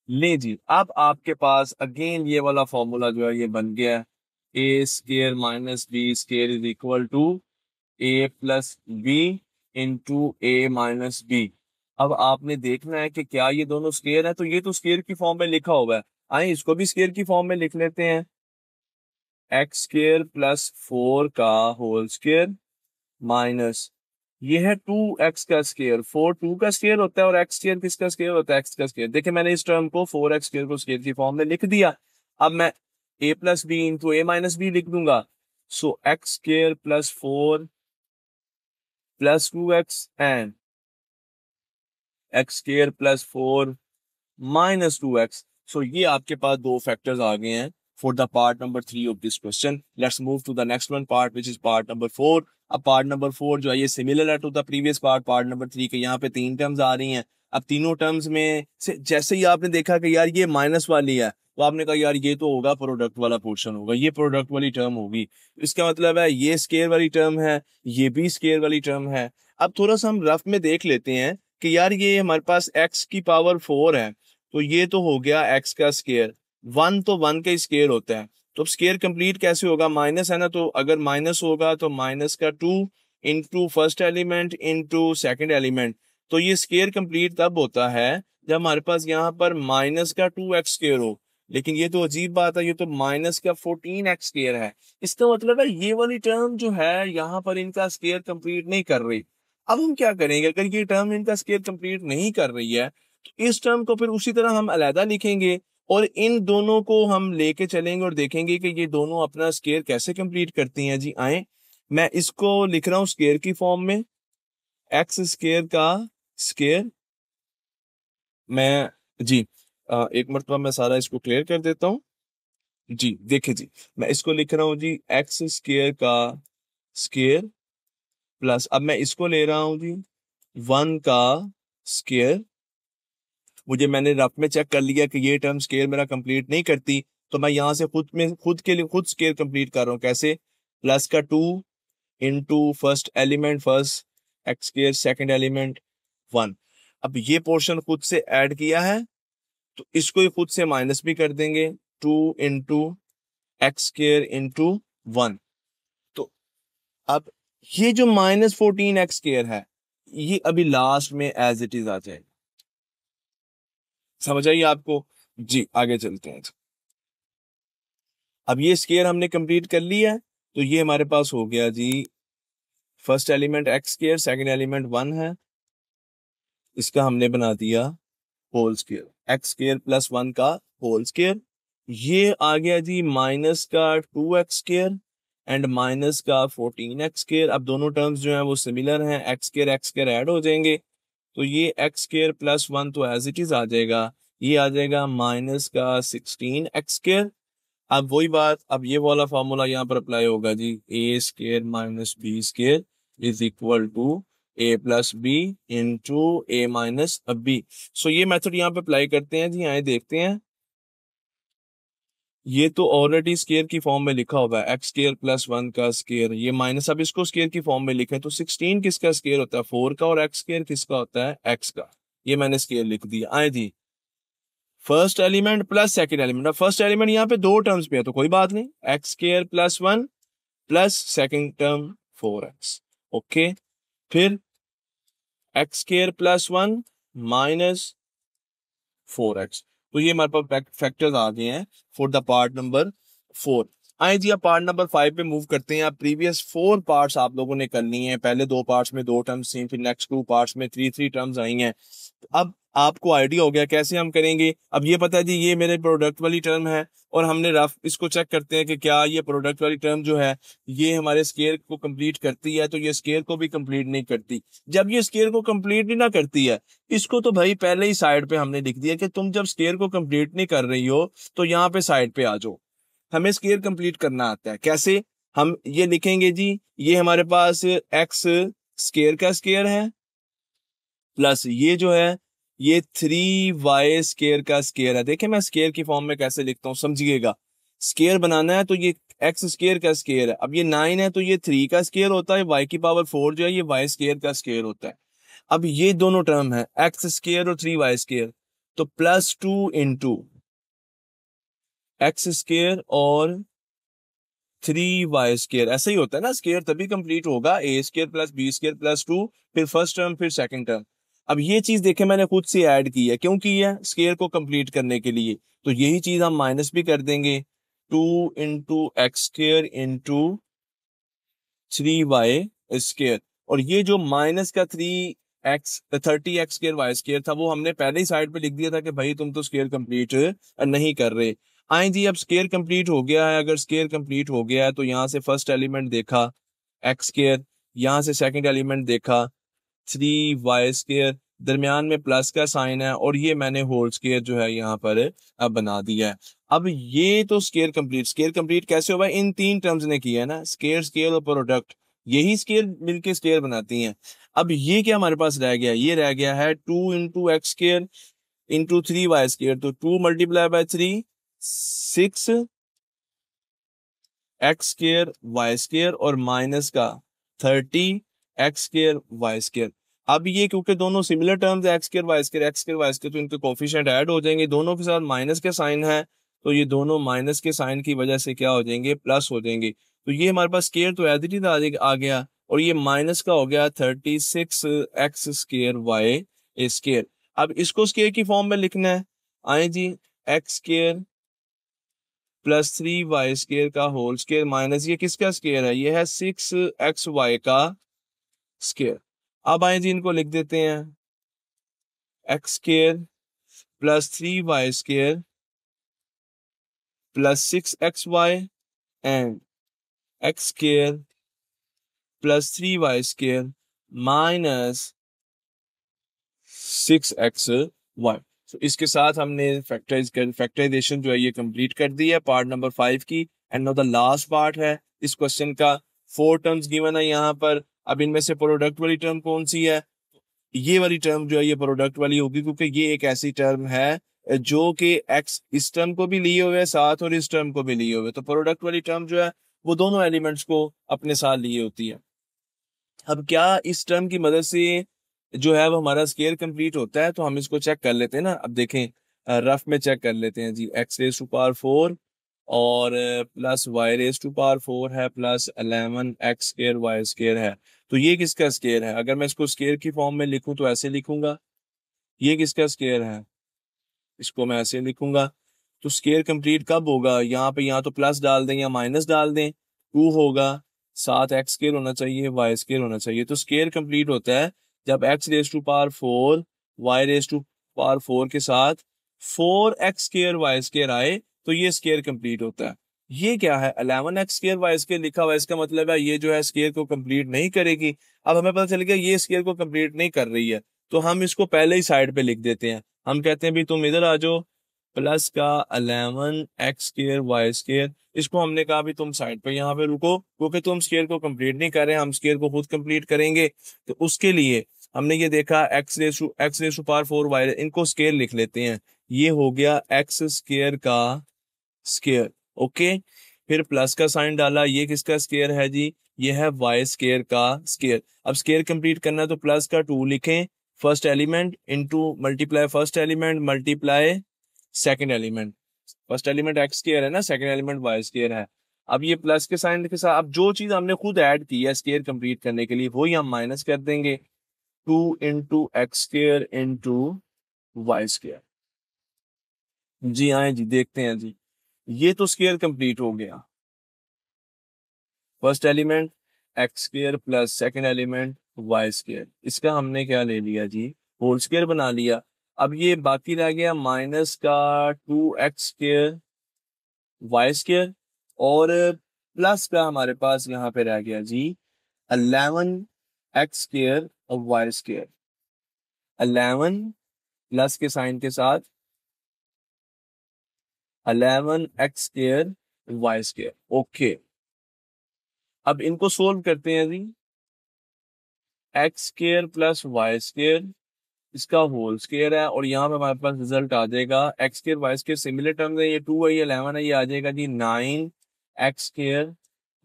B: ले जी, अब आपके पास अगेन ये वाला फॉर्मूला जो है ये बन गया है, a² minus b² is equal to a plus B into a minus B. अब आपने देखना है कि क्या ये दोनों स्केयर है, तो ये तो स्केयर की फॉर्म में लिखा हुआ है, आइए इसको भी स्केयर की फॉर्म में लिख लेते हैं। x² प्लस 4 का होल स्क्वायर माइनस ये है 2x का स्क्वायर, 4 2 का स्क्वायर होता है और x² किसका स्क्वायर होता है, x का स्क्वायर। देखिए मैंने इस टर्म को 4x² को स्क्वायर की फॉर्म में लिख दिया। अब मैं a plus B into a minus B लिख दूंगा। So x² plus 4 plus 2x and x² plus 4 minus 2x। So ये आपके पास दो फैक्टर्स आ गए हैं for the part number 3 of this question. Let's move to the next one part which is part number 4। अब पार्ट नंबर 4 जो है ये सिमिलर है to the previous part, part number 3 के। यहाँ पे 3 टर्म्स आ रही हैं। अब तीनों टर्म्स में से जैसे ही आपने देखा कि यार ये माइनस वाली है, तो आपने कहा यार ये तो होगा प्रोडक्ट वाला पोर्शन होगा, ये प्रोडक्ट वाली टर्म होगी। इसका मतलब है ये स्केयर वाली टर्म है, ये भी स्केयर वाली टर्म है। अब थोड़ा सा हम रफ में देख लेते हैं कि यार ये हमारे पास x की पावर 4 है, तो ये तो हो गया x का स्केयर। 1 तो 1 का स्केयर होता है, तो अब स्केयर कंप्लीट कैसे होगा, माइनस है ना, तो अगर माइनस होगा तो माइनस का 2 into first element into second element. तो ये स्केयर कंप्लीट तब होता है जब हमारे पास यहाँ पर माइनस का 2x स्केयर हो। लेकिन ये तो अजीब बात है, ये तो माइनस का 14x स्केयर है। इसका मतलब है ये वाली टर्म जो है यहाँ पर इनका स्केयर कंप्लीट नहीं कर रही। अब हम क्या करेंगे, अगर ये टर्म इनका स्केयर कंप्लीट नहीं कर रही है तो इस टर्म को फिर उसी तरह हम अलहदा लिखेंगे और इन दोनों को हम लेके चलेंगे और देखेंगे कि ये दोनों अपना स्केयर कैसे कंप्लीट करती हैं। जी आए, मैं इसको लिख रहा हूं स्केयर की फॉर्म में, x² का स्केयर। मैं जी एक मरतबा मैं सारा इसको क्लियर कर देता हूं। जी देखिए जी, मैं इसको लिख रहा हूं जी x² का स्केयर प्लस, अब मैं इसको ले रहा हूं जी 1 का स्केयर। मुझे मैंने रफ में चेक कर लिया कि ये टर्म स्केयर मेरा कंप्लीट नहीं करती, तो मैं यहाँ से खुद के लिए खुद स्केयर कंप्लीट कर रहा हूँ। कैसे, प्लस का 2 into first element first x² second element 1। अब ये पोर्शन खुद से ऐड किया है तो इसको ही खुद से माइनस भी कर देंगे, 2 इंटू x² इंटू 1। तो अब ये जो -14x² है ये अभी लास्ट में एज इट इज आ जाएगा। समझ आइए आपको। जी आगे चलते हैं। अब ये स्केयर हमने कंप्लीट कर लिया है, तो ये हमारे पास हो गया जी, first element x square, second element 1 है, इसका हमने बना दिया whole square, x square plus 1 का होल स्केयर। ये आ गया जी माइनस का 2x स्केयर एंड माइनस का 14x स्केयर। अब दोनों टर्म्स जो हैं वो सिमिलर हैं, एक्स स्केयर ऐड हो जाएंगे, तो ये एक्स स्केयर प्लस 1 तो एज इट इज आ जाएगा, ये आ जाएगा माइनस का 16x स्केयर। अब वही बात, अब ये वाला फॉर्मूला यहाँ पर अप्लाई होगा जी, a square minus B square is equal to A plus B into A minus b. So ये मेथड यहाँ पे अप्लाई करते हैं जी, आए देखते हैं। ये तो ऑलरेडी स्केयर की फॉर्म में लिखा हुआ है, एक्स स्केयर प्लस 1 का स्केयर, ये माइनस, अब इसको स्केयर की फॉर्म में लिखे तो 16 किसका स्केयर होता है, 4 का, और एक्स स्केयर किसका होता है, एक्स का। ये मैंने स्केयर लिख दिया। आए जी first element plus second element, अब फर्स्ट एलिमेंट यहाँ पे दो टर्म्स पे है तो कोई बात नहीं, x square plus 1 plus second term 4x, okay. फिर x square plus 1 minus 4x, तो ये हमारे पास फैक्टर्स आ गए हैं फॉर द पार्ट नंबर 4। आए जी अब पार्ट नंबर 5 पे मूव करते हैं। अब प्रीवियस 4 पार्ट्स आप लोगों ने करनी है, पहले 2 पार्ट्स में 2 टर्म्स थी, फिर नेक्स्ट 2 पार्ट्स में 3 टर्म्स आई हैं। अब आपको आइडिया हो गया कैसे हम करेंगे। अब ये पता है जी ये मेरे प्रोडक्ट वाली टर्म है, और हमने रफ इसको चेक करते हैं कि क्या ये प्रोडक्ट वाली टर्म जो है ये हमारे स्केयर को कंप्लीट करती है, तो ये स्केयर को भी कंप्लीट नहीं करती। जब ये स्केयर को कंप्लीट ही ना करती है, इसको तो भाई पहले ही साइड पे हमने लिख दिया कि तुम जब स्केयर को कंप्लीट नहीं कर रही हो तो यहाँ पे साइड पे आ जाओ। हमें स्केयर कंप्लीट करना आता है कैसे, हम ये लिखेंगे जी, ये हमारे पास एक्स स्केयर का स्केयर है, प्लस ये जो है ये 3y स्केयर का स्केयर है। देखिए मैं स्केयर की फॉर्म में कैसे लिखता हूँ, समझिएगा। स्केयर बनाना है तो ये एक्स स्केयर का स्केयर है, अब ये 9 है तो ये 3 का स्केयर होता है, y की पावर 4 जो है ये y स्केयर का स्केयर होता है। अब ये दोनों टर्म है एक्स स्केयर और 3y स्केयर, तो प्लस 2 इंटू एक्स स्केयर और 3y स्केयर, ऐसा ही होता है ना, स्केयर तभी कंप्लीट होगा, a square plus B square plus 2, फिर फर्स्ट टर्म फिर सेकंड टर्म। अब ये चीज देखे मैंने खुद से ऐड की है, क्यों की है, स्केयर को कंप्लीट करने के लिए, तो यही चीज हम माइनस भी कर देंगे, 2 into x square into 3y square. और ये जो माइनस का 30x स्केयर वाई स्केयर था वो हमने पहले ही साइड पे लिख दिया था कि भाई तुम तो स्केयर कंप्लीट नहीं कर रहे। आए जी अब स्केयर कंप्लीट हो गया है, अगर स्केयर कंप्लीट हो गया है तो यहाँ से फर्स्ट एलिमेंट देखा एक्स स्केयर, यहाँ से सेकंड एलिमेंट देखा 3y स्केयर, दरमियान में प्लस का साइन है, और ये मैंने होल स्केयर जो है यहाँ पर अब बना दिया है। अब ये तो स्केयर कंप्लीट कैसे हुआ, इन 3 टर्म्स ने किया है ना, स्केयर स्केयर और प्रोडक्ट, यही स्केयर मिलके स्केयर बनाती हैं। अब ये क्या हमारे पास रह गया, ये रह गया है 2 into x square into 3y square, तो 2 multiply by 3 6 X square Y square और माइनस का 30 एक्स स्केयर वाई स्केयर। अब ये क्योंकि दोनों सिमिलर टर्म्स है, X square Y square x square Y square, तो इनके कोफिशिएंट ऐड हो जाएंगे, दोनों के साथ माइनस के साइन है, तो ये दोनों माइनस के साइन की वजह से क्या हो जाएंगे, प्लस हो जाएंगे। तो ये हमारे पास स्केयर तो एज इट इज आ गया, और ये माइनस का हो गया 36 एक्स स्केयर वाई स्केयर। अब इसको स्केयर की फॉर्म में लिखना है, आए जी x square plus 3y square का होल स्केयर माइनस ये किसका स्केयर है, ये है 6xy का स्केयर। अब आए जी इनको लिख देते हैं, x square plus 3y square plus 6xy and x square plus 3y square minus 6xy। तो इसके साथ हमने फैक्टराइजेशन जो है ये कंप्लीट कर दी है पार्ट नंबर 5 की। And now the last part है इस क्वेश्चन का, 4 टर्म्स गिवन है यहाँ पर। अब इनमें से प्रोडक्ट वाली टर्म कौन सी है, ये वाली टर्म जो है ये प्रोडक्ट वाली होगी, क्योंकि ये एक ऐसी टर्म है जो कि एक्स इस टर्म को भी लिए हुए है साथ और इस टर्म को भी लिए हुए, तो प्रोडक्ट वाली टर्म जो है वो दोनों एलिमेंट्स को अपने साथ लिए होती है। अब क्या इस टर्म की मदद से जो है वो हमारा स्केयर कंप्लीट होता है, तो हम इसको चेक कर लेते हैं ना। अब देखें रफ में चेक कर लेते हैं जी, एक्स रेस टू पावर 4 और plus y raise to power 4 है plus 11 x square Y square है, तो ये किसका स्केयर है। अगर मैं इसको स्केयर की फॉर्म में लिखूं तो ऐसे लिखूंगा, ये किसका स्केयर है, इसको मैं ऐसे लिखूंगा। तो स्केयर कंप्लीट कब होगा? यहाँ पे या तो प्लस डाल दें या माइनस डाल दें। 2 होगा, साथ एक्स स्केयर होना चाहिए, वाई स्केयर होना चाहिए। तो स्केयर कंप्लीट होता है जब x raise to power 4 y raise to power 4 के साथ 4x स्केयर वाई स्केयर आए, तो ये स्केयर कंप्लीट होता है। ये क्या है? 11x स्केयर वाई स्केयर लिखा हुआ है, इसका मतलब है ये जो है स्केयर को कंप्लीट नहीं करेगी। अब हमें पता चल गया ये स्केयर को कंप्लीट नहीं कर रही है, तो हम इसको पहले ही साइड पे लिख देते हैं। हम कहते हैं भी तुम इधर आ जाओ, प्लस का 11x स्केयर वाई स्केयर, इसको हमने कहा भी तुम साइड पे यहाँ पे रुको, क्योंकि तुम स्केयर को कंप्लीट नहीं कर रहे हैं, हम स्केयर को खुद कंप्लीट करेंगे। तो उसके लिए हमने ये देखा x raise to power 4 y, इनको स्केयर लिख लेते हैं। ये हो गया एक्स स्केयर का स्केयर, ओके। फिर प्लस का साइन डाला, ये किसका स्केयर है जी? ये है वाई स्केयर का स्केयर। अब स्केयर कंप्लीट करना है तो प्लस का 2 लिखें, first element into multiply first element multiply second element. First element x square है ना, सेकंड एलिमेंट वाई स्केयर है। अब ये प्लस के साइन के साथ अब जो चीज हमने खुद ऐड की है स्केयर कंप्लीट करने के लिए, वही हम माइनस कर देंगे। 2 into x square into y square. जी आए जी, देखते हैं जी। ये तो स्केयर कंप्लीट हो गया। First element x square plus second element y square, इसका हमने क्या ले लिया जी? होल स्केयर बना लिया। अब ये बाकी रह गया माइनस का 2x स्केयर वाई स्केयर, और प्लस का हमारे पास यहाँ पे रह गया जी 11x स्केयर और वाई स्केयर। 11 प्लस के साइन के साथ 11x square Y square, okay. अब इनको सोल्व करते हैं जी। X square plus Y square, इसका होल स्केयर है, और यहाँ पे हमारे पास रिजल्ट आ जाएगा x square Y square similar terms है, ये 2 है, ये 11 है, ये आ जाएगा जी 9x स्केयर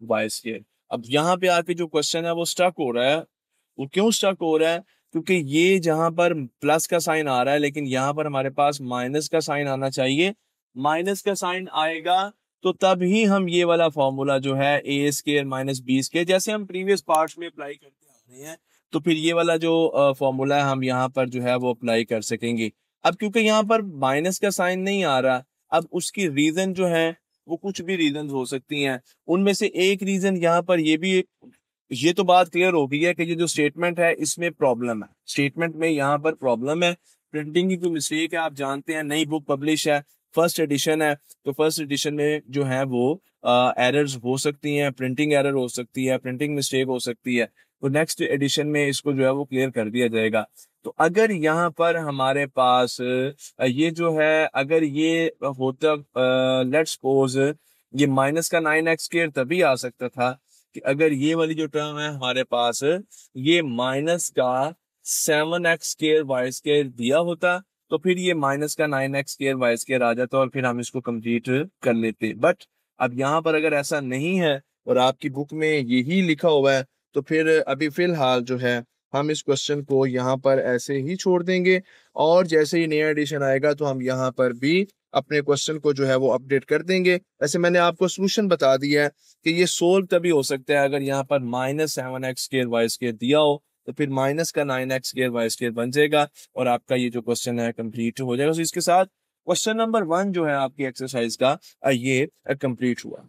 B: वाई स्केयर। अब यहाँ पे आके जो क्वेश्चन है वो स्टक हो रहा है। वो क्यों स्टक हो रहा है? क्योंकि ये जहां पर प्लस का साइन आ रहा है, लेकिन यहाँ पर हमारे पास माइनस का साइन आना चाहिए। माइनस का साइन आएगा तो तब ही हम ये वाला फॉर्मूला जो है ए स्केयर माइनस बी स्केयर, जैसे हम प्रीवियस पार्ट्स में अप्लाई करते आ रहे हैं, तो फिर ये वाला जो फॉर्मूला है हम यहाँ पर जो है वो अप्लाई कर सकेंगे। अब क्योंकि यहाँ पर माइनस का साइन नहीं आ रहा, अब उसकी रीजन जो है वो कुछ भी रीजन हो सकती हैं। उनमें से एक रीजन यहाँ पर ये तो बात क्लियर हो गई है कि ये जो स्टेटमेंट है इसमें प्रॉब्लम है, स्टेटमेंट में यहाँ पर प्रॉब्लम है, प्रिंटिंग की कोई मिस्टेक है। आप जानते हैं नई बुक पब्लिश है, फर्स्ट एडिशन है, तो फर्स्ट एडिशन में जो है वो एरर्स हो सकती हैं, प्रिंटिंग एरर हो सकती है, प्रिंटिंग मिस्टेक हो सकती है। तो नेक्स्ट एडिशन में इसको जो है वो क्लियर कर दिया जाएगा। तो अगर यहाँ पर हमारे पास ये जो है, अगर ये होता, लेट्स सपोज ये माइनस का 9x स्क्वायर तभी आ सकता था कि अगर ये वाली जो टर्म है हमारे पास ये माइनस का 7x स्क्वायर वाई स्क्वायर दिया होता, तो फिर ये माइनस का 9x स्क्वायर वाई स्क्वायर आ जाता और फिर हम इसको कंप्लीट कर लेते। बट अब यहाँ पर अगर ऐसा नहीं है और आपकी बुक में यही लिखा हुआ है, तो फिर अभी फिलहाल जो है हम इस क्वेश्चन को यहाँ पर ऐसे ही छोड़ देंगे, और जैसे ही नया एडिशन आएगा तो हम यहाँ पर भी अपने क्वेश्चन को जो है वो अपडेट कर देंगे। वैसे मैंने आपको सोल्यूशन बता दिया है कि ये सोल्व तभी हो सकता है अगर यहाँ पर minus 7x square Y square दिया हो, तो फिर माइनस का 9x स्क्वायर वाई स्क्वायर बन जाएगा और आपका ये जो क्वेश्चन है कंप्लीट हो जाएगा। तो इसके साथ क्वेश्चन नंबर 1 जो है आपकी एक्सरसाइज का ये कंप्लीट हुआ।